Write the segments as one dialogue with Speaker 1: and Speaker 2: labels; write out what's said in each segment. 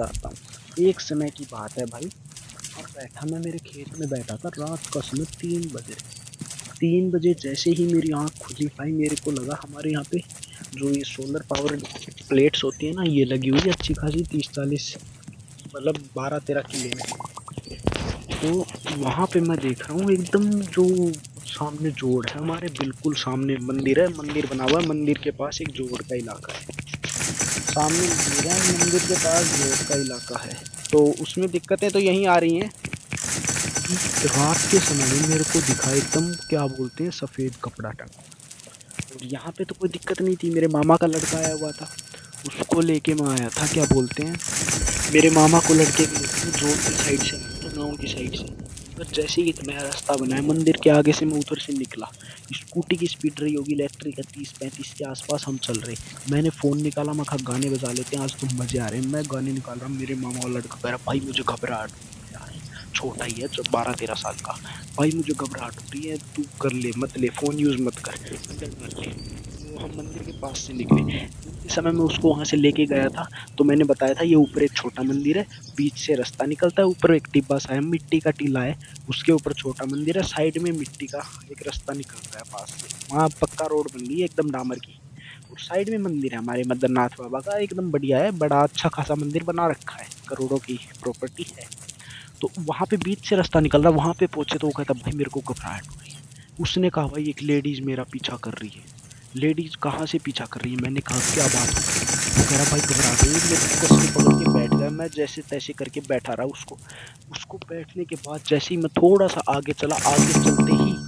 Speaker 1: आता हूँ। एक समय की बात है भाई, और बैठा मैं मेरे खेत में बैठा था, रात का समय 3 बजे। 3 बजे जैसे ही मेरी आँख खुली भाई, मेरे को लगा हमारे यहाँ पे जो ये सोलर पावर प्लेट्स होती है ना, ये लगी हुई है अच्छी खासी 30-40, मतलब 12-13 किले में। तो वहाँ पे मैं देख रहा हूँ एकदम जो सामने जोड़ है, हमारे बिल्कुल सामने मंदिर है, मंदिर बना हुआ है, मंदिर के पास एक जोड़ का इलाका है। सामने मंदिर है, मंदिर के पास जोड़ का इलाका है। तो उसमें दिक्कतें तो यहीं आ रही हैं कि रात के समय में मेरे को दिखा एकदम, क्या बोलते हैं, सफेद कपड़ा टंगा। और यहाँ पे तो कोई दिक्कत नहीं थी, मेरे मामा का लड़का आया हुआ था, उसको लेके मैं आया था, क्या बोलते हैं, मेरे मामा को लड़के को लेके जोड़ की साइड से आया था, गाँव की साइड से। पर जैसे ही नया रास्ता बना है मंदिर के आगे से, मैं उधर से निकला, स्कूटी की स्पीड रही होगी इलेक्ट्रिक का 30-35 के आसपास हम चल रहे। मैंने फ़ोन निकाला, मैं कहा गाने बजा लेते हैं, आज तो मज़े आ रहे हैं। मैं गाने निकाल रहा हूँ, मेरे मामा वाला लड़का कह रहा भाई मुझे घबराहट हो रही है यार, छोटा ही है, 12-13 साल का। भाई मुझे घबराहट हो रही है, तू कर ले, मत ले फ़ोन, यूज़ मत कर, अंदर कर ले। तो हम मंदिर के पास से निकले। उस समय मैं उसको वहाँ से लेके गया था, तो मैंने बताया था ये ऊपर एक छोटा मंदिर है, बीच से रास्ता निकलता है, ऊपर एक टिब्बा सा है, मिट्टी का टीला है, उसके ऊपर छोटा मंदिर है, साइड में मिट्टी का एक रास्ता निकलता है पास से, वहाँ पक्का रोड बन गई है एकदम डामर की। और साइड में मंदिर है हमारे मदननाथ बाबा का, एकदम बढ़िया है, बड़ा अच्छा खासा मंदिर बना रखा है, करोड़ों की प्रॉपर्टी है। तो वहाँ पे बीच से रास्ता निकल रहा, वहाँ पे पहुंचे तो वो कहता भाई मेरे को घबराहट हो रही है। उसने कहा भाई एक लेडीज मेरा पीछा कर रही है। लेडीज कहाँ से पीछा कर रही है? मैंने कहा क्या बात हो गई? वो कह रहा भाई घबरा गई, मेरे को कस के पकड़ के बैठ गया। मैं जैसे तैसे करके बैठा रहा उसको। उसको बैठने के बाद जैसे ही मैं थोड़ा सा आगे चला, आगे चलते ही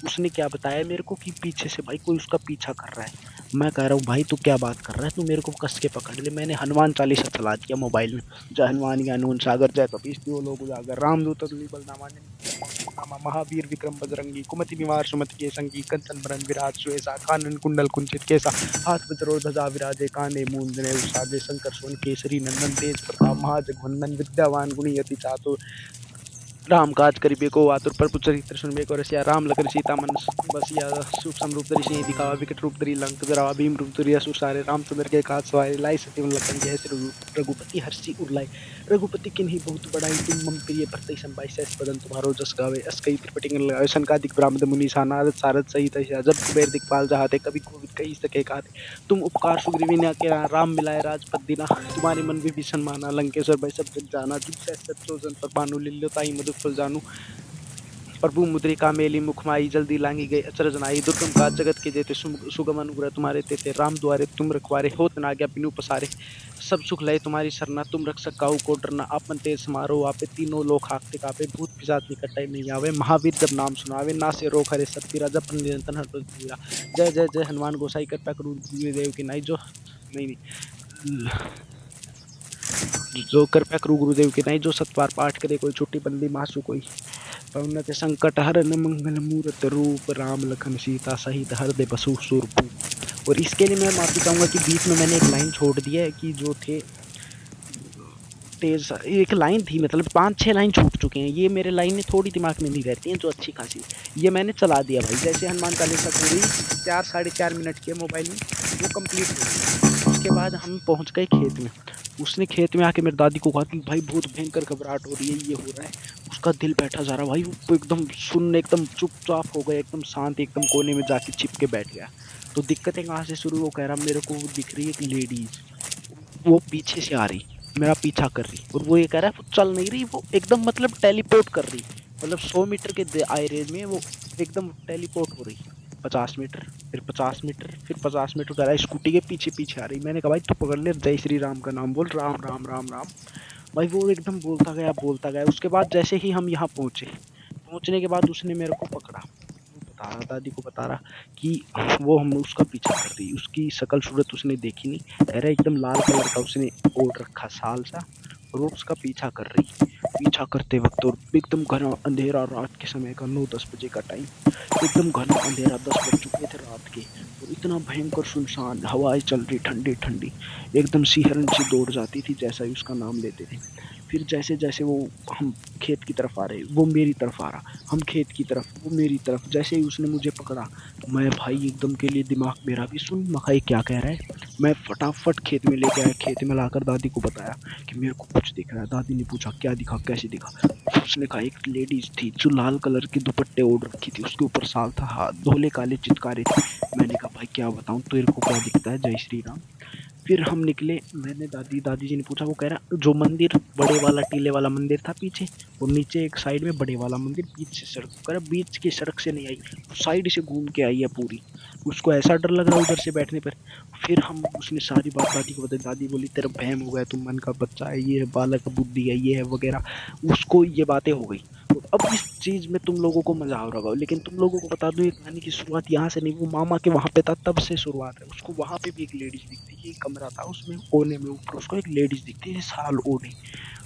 Speaker 1: उसने क्या बताया मेरे को कि पीछे से भाई कोई उसका पीछा कर रहा है। मैं कह रहा हूँ भाई तू क्या बात कर रहा है, तू मेरे को कस के पकड़ ले। मैंने हनुमान चालीसा चला दिया मोबाइल में, जय हनुमान ज्ञान सागर जय कपीस तियो लोक उजागर रामदूत अतुलित बल धामा नामा महावीर विक्रम बजरंगी कुमति निवार सुमति के संगी कंचन बरन विराज सुएसा कानन कुंडल कुंचित केसा हाथ में जरोर ध्वजा विराजे काने मूंज जनेऊ साजे शंकर सोन केसरी नंदन तेज प्रताप महाजगवंदन विद्यावान गुणी अति चातुर राम काज करिबे को आतुर प्रभु चरित्र सुनबे को रसिया राम लखन सीता मन बसिया सूक्ष्म रूप धरि सिंह दिखावा विकट रूप धरि लंक जरावा भीम रूप धरि असुर सारे रामचंद्र के काज सवारे लाई सत्यवन लखन जय श्री रघुपति हर्षि उर रघुपति किन्हीं बहुत बड़ाई, तुम मम प्रिय भरतहि संभाई सहस बदन तुम्हारो जस गावे। अस कई त्रिपटी लगावे सनकादिक ब्राह्मण मुनि सा नारद सारद सहित जब कुबेर दिखपाल जहाते कभी कोविद कही सके काते। तुम उपकार सुग्रीवी ने के राम मिलाए राजपद दीना, तुम्हारे मन विभीषण माना लंकेश्वर भय सब जग जाना। तुम सहस सत्यो जन पर भानु लील्योताई मधुर फल जानू। प्रभु मुद्रिका मेली मुखमाई जल्दी लांगी गई अचरज नाई। दुर्गम काज जगत के जेते सुगम अनुग्रह तुम्हारे तेते। राम द्वारे तुम रखवारे होत न आज्ञा बिनु पसारे। सब सुख लय तुम्हारी सरना, तुम रक्षक काहू को डरना। आपन तेज समारोह आपे, तीनों लोक हाकते कापे। भूत पिशाच निकट नहीं आवे, महावीर जब नाम सुनावे। नासे रोग हरे सब पीरा, जप निरंतर हर पग पीरा। जय जय जय हनुमान गोसाई कृपा करू गुरुदेव की नाई। जो नहीं नहीं जो कृपया करू गुरुदेव की नाई, जो सतवार पाठ करे कोई, छुट्टी बंदी मासु कोई। पवन के संकट हरन मंगल मूरत रूप, राम लखन सीता सहित हृदय बसु सुरभूप। और इसके लिए मैं माफी चाहूंगा कि बीच में मैंने एक लाइन छोड़ दी है कि जो थे तेज, एक लाइन थी, मतलब 5-6 लाइन छूट चुके हैं। ये मेरे लाइनें थोड़ी दिमाग में नहीं रहती हैं जो अच्छी खासी, ये मैंने चला दिया भाई। जैसे हनुमान चालीसा पूरी 4-4.5 मिनट के मोबाइल में वो कंप्लीट हो गई। उसके बाद हम पहुंच गए खेत में। उसने खेत में आके मेरी दादी को कहा कि भाई बहुत भयंकर घबराहट हो रही है, ये हो रहा है। उसका दिल बैठा जा रहा भाई, वो एकदम सुन, एकदम चुपचाप हो गया, एकदम शांत, एकदम कोने में जाके छिप के बैठ गया। तो दिक्कतें कहाँ से शुरू, वो कह रहा मेरे को दिख रही है एक लेडीज, वो पीछे से आ रही, मेरा पीछा कर रही। और वो ये कह रहा है वो चल नहीं रही, वो एकदम मतलब टेलीपोर्ट कर रही, मतलब 100 मीटर के दायरे में वो एकदम टेलीपोर्ट हो रही। 50 मीटर, फिर 50 मीटर, फिर 50 मीटर कह रहा है, स्कूटी के पीछे पीछे आ रही। मैंने कहा भाई तू पकड़ ले, जय श्री राम का नाम बोल, राम राम राम राम। भाई वो एकदम बोलता गया बोलता गया। उसके बाद जैसे ही हम यहाँ पहुंचे, पहुंचने के बाद उसने मेरे को पकड़ा, वो बता रहा, दादी को बता रहा कि वो हम उसका पीछा कर रही। उसकी शक्ल सूरत उसने देखी नहीं, कह रहा एकदम लाल कलर का उसने ओढ़ रखा साल सा, और वो उसका पीछा कर रही। पीछा करते वक्त और एकदम घना अंधेरा, रात के समय का 9-10 बजे का टाइम, एकदम घना अंधेरा, 10 बज चुके थे रात के। और इतना भयंकर सुनसान, हवाएं चल रही ठंडी ठंडी, एकदम सिहरन सी दौड़ जाती थी जैसा ही उसका नाम लेते थे। फिर जैसे जैसे वो हम खेत की तरफ आ रहे, वो मेरी तरफ आ रहा, हम खेत की तरफ, वो मेरी तरफ। जैसे ही उसने मुझे पकड़ा, मैं भाई एकदम के लिए दिमाग मेरा भी सुन मखाई क्या कह रहा है। मैं फटाफट खेत में लेके आया, खेत में लाकर दादी को बताया कि मेरे को कुछ दिख रहा है। दादी ने पूछा क्या दिखा, कैसे दिखा। उसने कहा एक लेडीज थी जो लाल कलर के दुपट्टे ओढ़ रखी थी, उसके ऊपर साल था, हाथ धोले काले चितकारे थे। मैंने कहा भाई क्या बताऊं तेरे को क्या दिखता है, जय श्री राम। फिर हम निकले, मैंने दादी जी ने पूछा, वो कह रहा जो मंदिर बड़े वाला टीले वाला मंदिर था पीछे, और नीचे एक साइड में बड़े वाला मंदिर, बीच से सड़क, कह रहा बीच की सड़क से नहीं आई, साइड से घूम के आई है पूरी। उसको ऐसा डर लग रहा उधर से बैठने पर। फिर हम उसने सारी बात दादी को बताई, दादी बोली तेरा बहम हो गया, तुम मन का बच्चा है, ये बालक बुद्धि है, ये है वगैरह। उसको ये बातें हो गई। तो अब इस चीज में तुम लोगों को मजा आ रहा होगा, लेकिन तुम लोगों को बता दूं ये कहानी की शुरुआत यहाँ से नहीं, वो मामा के वहां पे था तब से शुरुआत है। उसको वहां पे भी एक लेडीज दिखती है, एक कमरा था उसमें कोने में ऊपर, उसको एक लेडीज दिखती है साल ओढ़े।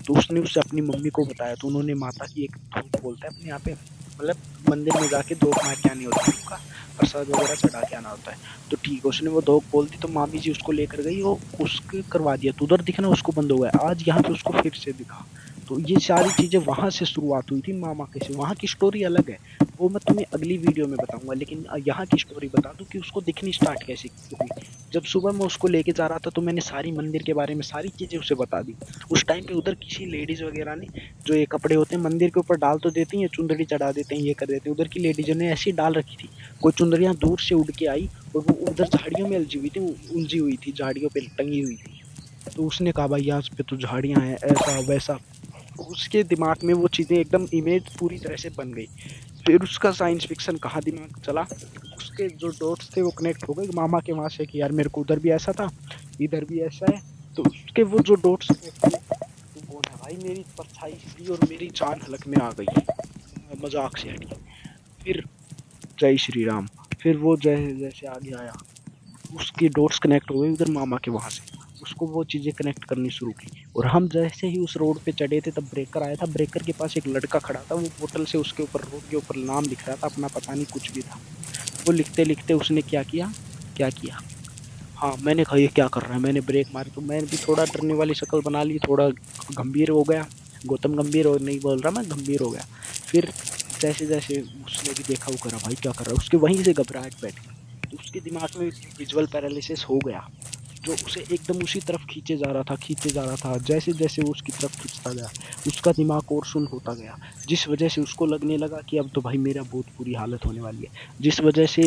Speaker 1: तो उसने उससे अपनी मम्मी को बताया, तो उन्होंने माता की एक धूप बोलता है अपने यहाँ पे, मतलब मंदिर में जाके धूप मार के आनी होती है, उनका प्रसाद वगैरह चढ़ा के आना होता है। तो ठीक है, उसने वो धूप बोल दी, तो मामी जी उसको लेकर गई, वो उसके करवा दिया, तो उधर दिखना उसको बंद हो गया, आज यहाँ पे उसको फिर से दिखा। तो ये सारी चीजें वहां से शुरुआत हुई थी मामा के से। वहां की स्टोरी अलग है, वो मैं तुम्हें अगली वीडियो में बताऊंगा, लेकिन यहाँ की स्टोरी बता दूं कि उसको दिखनी स्टार्ट कैसे हुई। जब सुबह मैं उसको लेके जा रहा था, तो मैंने सारी मंदिर के बारे में सारी चीजें उसे बता दी। उस टाइम पे उधर किसी लेडीज वगैरह ने, जो ये कपड़े होते हैं मंदिर के ऊपर डाल तो देती हैं, चुंदड़ी चढ़ा देते हैं, ये कर देते हैं, उधर की लेडीजों ने ऐसी डाल रखी थी। कोई चुंदड़ियां दूर से उड़ के आई, और वो उधर झाड़ियों में उलझी हुई थी, उलझी हुई थी, झाड़ियों पे टंगी हुई थी। तो उसने कहा भाई यहाँ पे तो झाड़ियां हैं, ऐसा वैसा। उसके दिमाग में वो चीजें एकदम इमेज पूरी तरह से बन गई। फिर उसका साइंस फिक्शन कहाँ दिमाग चला, उसके जो डॉट्स थे वो कनेक्ट हो गए मामा के वहां से कि यार मेरे को उधर भी ऐसा था, इधर भी ऐसा है। तो उसके वो जो डॉट्स कनेक्ट हुए, तो वो ना भाई मेरी परछाई सी और मेरी जान हलक में आ गई, मजाक से हटी। फिर जय श्री राम। फिर वो जैसे जैसे आगे आया, उसकी डॉट्स कनेक्ट हो गई उधर मामा के वहां से, उसको वो चीजें कनेक्ट करनी शुरू की। और हम जैसे ही उस रोड पे चढ़े थे, तब ब्रेकर आया था, ब्रेकर के पास एक लड़का खड़ा था, वो बोतल से उसके ऊपर, रोड के ऊपर नाम लिख रहा था अपना, पता नहीं कुछ भी था। वो लिखते लिखते उसने क्या किया, क्या किया, हाँ मैंने कहा ये क्या कर रहा है, मैंने ब्रेक मारी, तो मैंने भी थोड़ा डरने वाली शक्ल बना ली, थोड़ा गंभीर हो गया। गौतम गंभीर हो नहीं बोल रहा, मैं गंभीर हो गया। फिर जैसे जैसे उसने भी देखा, वो करा भाई क्या कर रहा है, उसके वहीं से घबराहट बैठ गई। तो उसके दिमाग में विजुअल पैरालिसिस हो गया, जो उसे एकदम उसी तरफ खींचे जा रहा था, खींचे जा रहा था। जैसे जैसे वो उसकी तरफ खींचता गया, उसका दिमाग और सुन होता गया, जिस वजह से उसको लगने लगा कि अब तो भाई मेरा बहुत बुरी हालत होने वाली है। जिस वजह से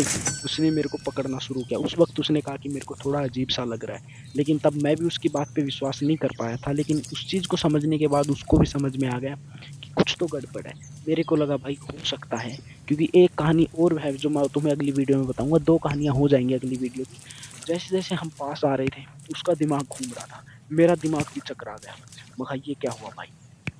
Speaker 1: उसने मेरे को पकड़ना शुरू किया। उस वक्त उसने कहा कि मेरे को थोड़ा अजीब सा लग रहा है, लेकिन तब मैं भी उसकी बात पे विश्वास नहीं कर पाया था। लेकिन उस चीज़ को समझने के बाद उसको भी समझ में आ गया कि कुछ तो गड़बड़ है। मेरे को लगा भाई हो सकता है, क्योंकि एक कहानी और है जो मैं तुम्हें अगली वीडियो में बताऊंगा, दो कहानियां हो जाएंगी अगली वीडियो की। जैसे जैसे हम पास आ रहे थे, उसका दिमाग घूम रहा था, मेरा दिमाग भी चकरा गया। मगर ये क्या हुआ भाई।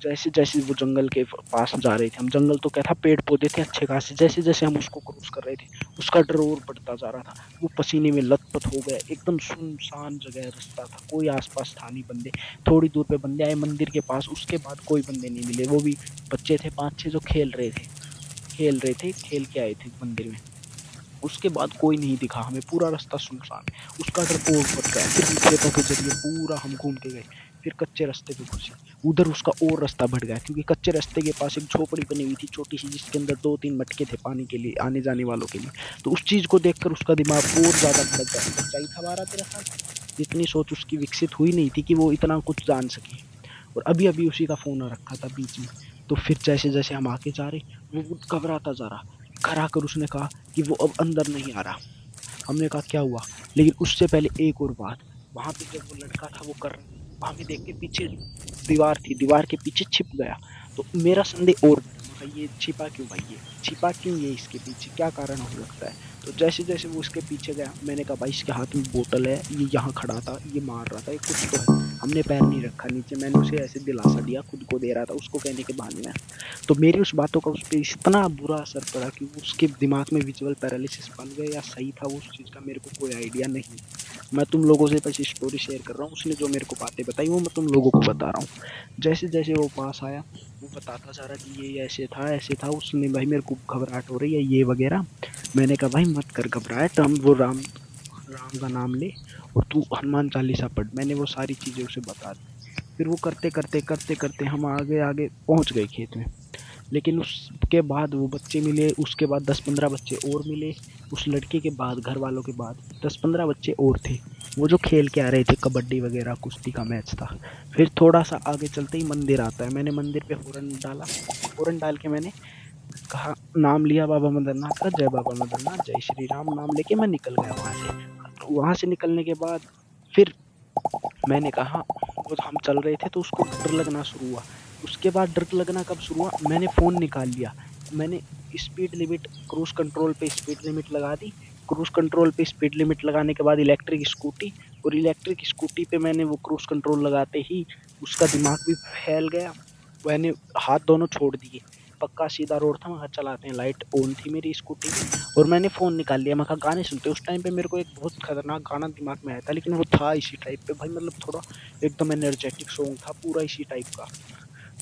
Speaker 1: जैसे जैसे वो जंगल के पास जा रहे थे हम, जंगल तो क्या था, पेड़ पौधे थे अच्छे खासे, जैसे जैसे हम उसको क्रॉस कर रहे थे, उसका डर और बढ़ता जा रहा था। वो पसीने में लथपथ हो गया, एकदम सुनसान जगह रास्ता था, कोई आसपास था नहीं बंदे। थोड़ी दूर पे बंदे आए मंदिर के पास, उसके बाद कोई बंदे नहीं मिले। वो भी बच्चे थे पांच छह जो खेल रहे थे, खेल के आए थे मंदिर में। उसके बाद कोई नहीं दिखा हमें, पूरा रास्ता सुनसान। उसका डर और बढ़ गया। फिर हम खेतों के जरिए पूरा हम घूम के गए, फिर कच्चे रास्ते पे घुसे। उधर उसका और रास्ता बढ़ गया, क्योंकि कच्चे रास्ते के पास एक झोपड़ी बनी हुई थी छोटी सी, जिसके अंदर दो तीन मटके थे पानी के लिए, आने जाने वालों के लिए। तो उस चीज को देखकर उसका दिमाग और ज्यादा भड़क गया। सच्चाई था 12-13 साल, इतनी सोच उसकी विकसित हुई नहीं थी कि वो इतना कुछ जान सके। और अभी अभी उसी का फोन रखा था बीच में। तो फिर जैसे जैसे हम आगे जा रहे, वो घबराता जा रहा। घर आकर उसने कहा कि वो अब अंदर नहीं आ रहा। हमने कहा क्या हुआ, लेकिन उससे पहले एक और बात। वहां पे जब वो लड़का था वो कर, वहां पे देख के पीछे दीवार थी, दीवार के पीछे छिप गया। तो मेरा संदेह और बढ़ा, मैं कहा ये छिपा क्यों भाई, ये छिपा क्यों, ये इसके पीछे क्या कारण हो सकता है। तो जैसे जैसे वो उसके पीछे गया, मैंने कहा भाई इसके हाथ में बोतल है, ये यहाँ खड़ा था, ये मार रहा था, ये कुछ तो है। हमने पैर नहीं रखा नीचे, मैंने उसे ऐसे दिलासा दिया, खुद को दे रहा था, उसको कहने के बहाने में। तो मेरी उस बातों का उस पर इतना बुरा असर पड़ा कि उसके दिमाग में विजुअल पैरालिसिस बन गया, या सही था वो उस चीज़ का मेरे को कोई आइडिया नहीं। मैं तुम लोगों से बस स्टोरी शेयर कर रहा हूँ, उसने जो मेरे को बातें बताई वो मैं तुम लोगों को बता रहा हूँ। जैसे जैसे वो पास आया, वो बताता जा रहा कि ये ऐसे था ऐसे था, उसने भाई मेरे को घबराहट हो रही है ये वगैरह। मैंने कहा भाई मत कर घबराहट, हम वो राम राम का नाम ले, और तू हनुमान चालीसा पढ़। मैंने वो सारी चीज़ें उसे बता दी। फिर वो करते करते करते करते हम आगे आगे पहुंच गए खेत में। लेकिन उसके बाद वो बच्चे मिले, उसके बाद 10-15 बच्चे और मिले। उस लड़के के बाद, घर वालों के बाद 10-15 बच्चे और थे, वो जो खेल के आ रहे थे, कबड्डी वगैरह कुश्ती का मैच था। फिर थोड़ा सा आगे चलते ही मंदिर आता है। मैंने मंदिर पे फ़ौरन डाला, फ़ौरन डाल के मैंने कहा, नाम लिया बाबा मदननाथ का, जय बाबा मदननाथ, जय श्री राम नाम लेके मैं निकल गया वहाँ से। वहाँ से निकलने के बाद फिर मैंने कहा, वो हम चल रहे थे तो उसको डर लगना शुरू हुआ। उसके बाद डर लगना कब शुरू हुआ, मैंने फ़ोन निकाल लिया। मैंने स्पीड लिमिट, क्रूज़ कंट्रोल पे स्पीड लिमिट लगा दी। क्रूज़ कंट्रोल पे स्पीड लिमिट लगाने के बाद इलेक्ट्रिक स्कूटी, और इलेक्ट्रिक स्कूटी पे मैंने वो क्रूज़ कंट्रोल लगाते ही उसका दिमाग भी फैल गया। मैंने हाथ दोनों छोड़ दिए। पक्का सीधा रोड था, वहाँ चलाते हैं, लाइट ऑन थी मेरी स्कूटी की, और मैंने फ़ोन निकाल लिया। मैं कहा गाने सुनते। उस टाइम पे मेरे को एक बहुत खतरनाक गाना दिमाग में आया था, लेकिन वो था इसी टाइप पे भाई, मतलब थोड़ा एकदम एनर्जेटिक सॉन्ग था, पूरा इसी टाइप का।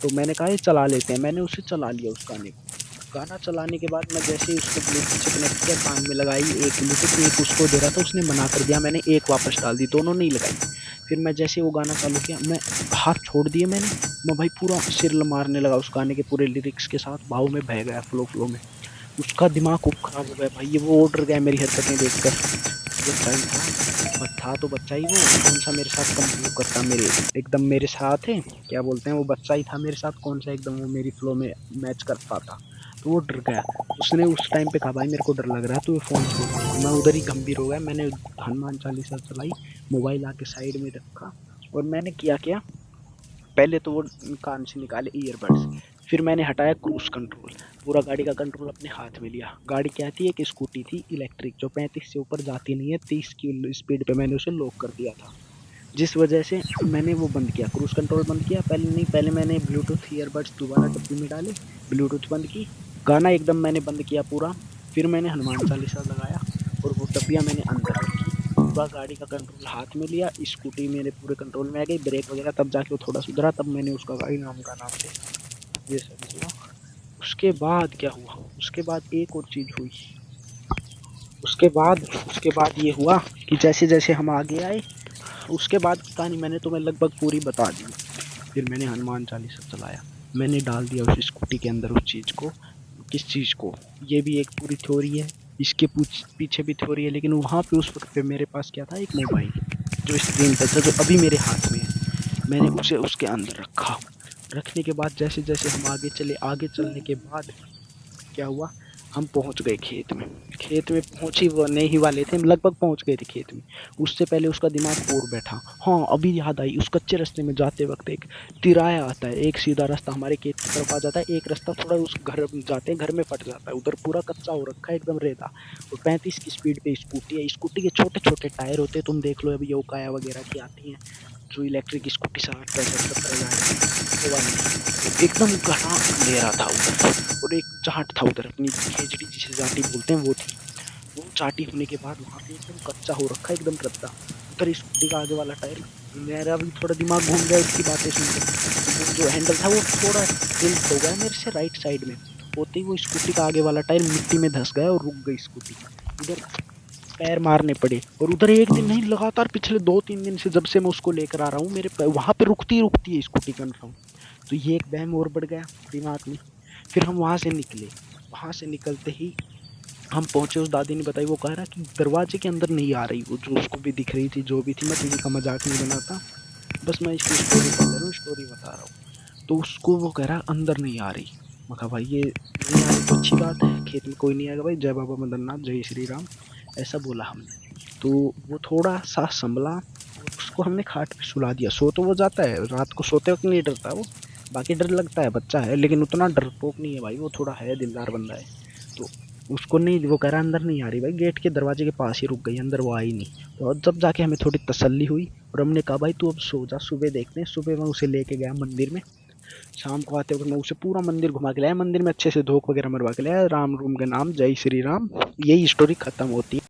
Speaker 1: तो मैंने कहा ये चला लेते हैं, मैंने उसे चला लिया उस गाने को। गाना चलाने के बाद मैं जैसे ही उसको ब्लूटूथ से कनेक्ट किया, कान में लगाई एक ब्लूटूथ, एक उसको दे रहा था, उसने मना कर दिया, मैंने एक वापस डाल दी, दोनों नहीं लगाई। फिर मैं जैसे वो गाना चालू किया, मैं हाथ छोड़ दिए मैंने, मैं भाई पूरा सिर मारने लगा उस गाने के पूरे लिरिक्स के साथ, भाव में बह गया, फ्लो फ्लो में। उसका दिमाग खूब खराब हो गया भाई, ये वो डर गया मेरी हरकतें देखकर। बच्चा ही था, था तो बच्चा ही, वो कौन सा मेरे साथ कम वो करता, मेरे एकदम मेरे साथ है, क्या बोलते हैं, वो बच्चा ही था मेरे साथ, कौन सा एकदम वो मेरी फ्लो में मैच कर पाता। तो वो डर गया। उसने उस टाइम पे कहा भाई मेरे को डर लग रहा है, तो ये फ़ोन छोड़ दे। मैं उधर ही गंभीर हो गया, मैंने हनुमान चालीसा चलाई, मोबाइल आके साइड में रखा, और मैंने किया क्या, पहले तो वो कान से निकाले ईयरबड्स, फिर मैंने हटाया क्रूज कंट्रोल, पूरा गाड़ी का कंट्रोल अपने हाथ में लिया। गाड़ी क्या थी, एक स्कूटी थी इलेक्ट्रिक, जो 35 से ऊपर जाती नहीं है, 30 की स्पीड पे मैंने उसे लॉक कर दिया था। जिस वजह से मैंने वो बंद किया, क्रूज कंट्रोल बंद किया। पहले नहीं, पहले मैंने ब्लूटूथ ईयरबड्स दोबारा डब्बी में डाले, ब्लूटूथ बंद की, गाना एकदम मैंने बंद किया पूरा। फिर मैंने हनुमान चालीसा लगाया, और वो डब्बियाँ मैंने अंदर रखी, पूरा गाड़ी का कंट्रोल हाथ में लिया, स्कूटी मेरे पूरे कंट्रोल में आ गई, ब्रेक वगैरह तब जाके वो थोड़ा सुधरा, तब मैंने उसका गाड़ी नाम का नाम लिया। ये सब हुआ। उसके बाद क्या हुआ, उसके बाद एक और चीज़ हुई। उसके बाद ये हुआ कि जैसे जैसे हम आगे आए, उसके बाद की कहानी मैंने तुम्हें लगभग पूरी बता दी। फिर मैंने हनुमान चालीसा चलाया, मैंने डाल दिया उस स्कूटी के अंदर उस चीज़ को। किस चीज़ को, ये भी एक पूरी थ्योरी है, इसके पीछे भी थ्योरी है, लेकिन वहाँ पे उस वक्त पे मेरे पास क्या था, एक मोबाइल जो स्क्रीन टच है, जो अभी मेरे हाथ में है। मैंने उसे उसके अंदर रखा। रखने के बाद जैसे जैसे हम आगे चले, आगे चलने के बाद क्या हुआ, हम पहुंच गए खेत में। खेत में पहुंच ही वने ही वाले थे, लगभग पहुंच गए थे खेत में। उससे पहले उसका दिमाग और बैठा। हाँ, अभी याद आई, उस कच्चे रास्ते में जाते वक्त एक तिराया आता है, एक सीधा रास्ता हमारे खेत की तरफ आ जाता है, एक रास्ता थोड़ा उस घर जाते हैं, घर में फट जाता है, उधर पूरा कच्चा हो रखा है, एकदम रेता। और 35 की स्पीड पे स्कूटी है, स्कूटी के छोटे छोटे टायर होते हैं, तुम देख लो अभी योकाया वगैरह की आती हैं, जो इलेक्ट्रिक स्कूटी 60-65-70 हज़ार की, वो वाली। एकदम घना अंधेरा था उधर, और एक चाट था उधर, अपनी खेजड़ी जिसे जाटी बोलते हैं वो थी। वो चाटी होने के बाद वहाँ पे एकदम कच्चा हो रखा है, एकदम रद्दा। उधर स्कूटी का आगे वाला टायर, मेरा भी थोड़ा दिमाग घूम गया उसकी बातें सुनकर। वो जो हैंडल था वो थोड़ा टिल्ट हो गया मेरे से राइट साइड में, होते ही वो स्कूटी का आगे वाला टायर मिट्टी में धंस गया और रुक गई स्कूटी। उधर पैर मारने पड़े, और उधर एक दिन नहीं, लगातार पिछले 2-3 दिन से जब से मैं उसको लेकर आ रहा हूँ, मेरे वहाँ पे रुकती रुकती है स्कूटी कंफर्म। तो ये एक वहम और बढ़ गया दिमाग में। फिर हम वहाँ से निकले, वहाँ से निकलते ही हम पहुँचे, उस दादी ने बताई, वो कह रहा कि दरवाजे के अंदर नहीं आ रही, वो जो उसको भी दिख रही थी, जो भी थी, मैं किसी का मजाक नहीं बनाता, बस मैं इसकी स्टोरी बता रहा हूँ, स्टोरी बता रहा हूँ। तो उसको वो कह रहा अंदर नहीं आ रही। मैं कहा भाई ये नहीं आ रही तो अच्छी बात है, खेत में कोई नहीं आएगा भाई, जय बाबा मदननाथ, जय श्री राम, ऐसा बोला हमने। तो वो थोड़ा सा संभला, और उसको हमने खाट पे सुला दिया। सो तो वो जाता है, रात को सोते वक्त नहीं डरता वो, बाकी डर लगता है, बच्चा है, लेकिन उतना डरपोक नहीं है भाई, वो थोड़ा है, दिलदार बंदा है। तो उसको नहीं, वो कह रहा अंदर नहीं आ रही भाई, गेट के दरवाजे के पास ही रुक गई, अंदर वो आई नहीं। तो जब जाके हमें थोड़ी तसल्ली हुई, और हमने कहा भाई तू अब सो जा, सुबह देखते हैं। सुबह मैं उसे लेके गया मंदिर में, शाम को आते वक्त मैं उसे पूरा मंदिर घुमा के लाया, मंदिर में अच्छे से धूप वगैरह मरवा के लाया, राम रूम का नाम, जय श्री राम। यही स्टोरी खत्म होती है।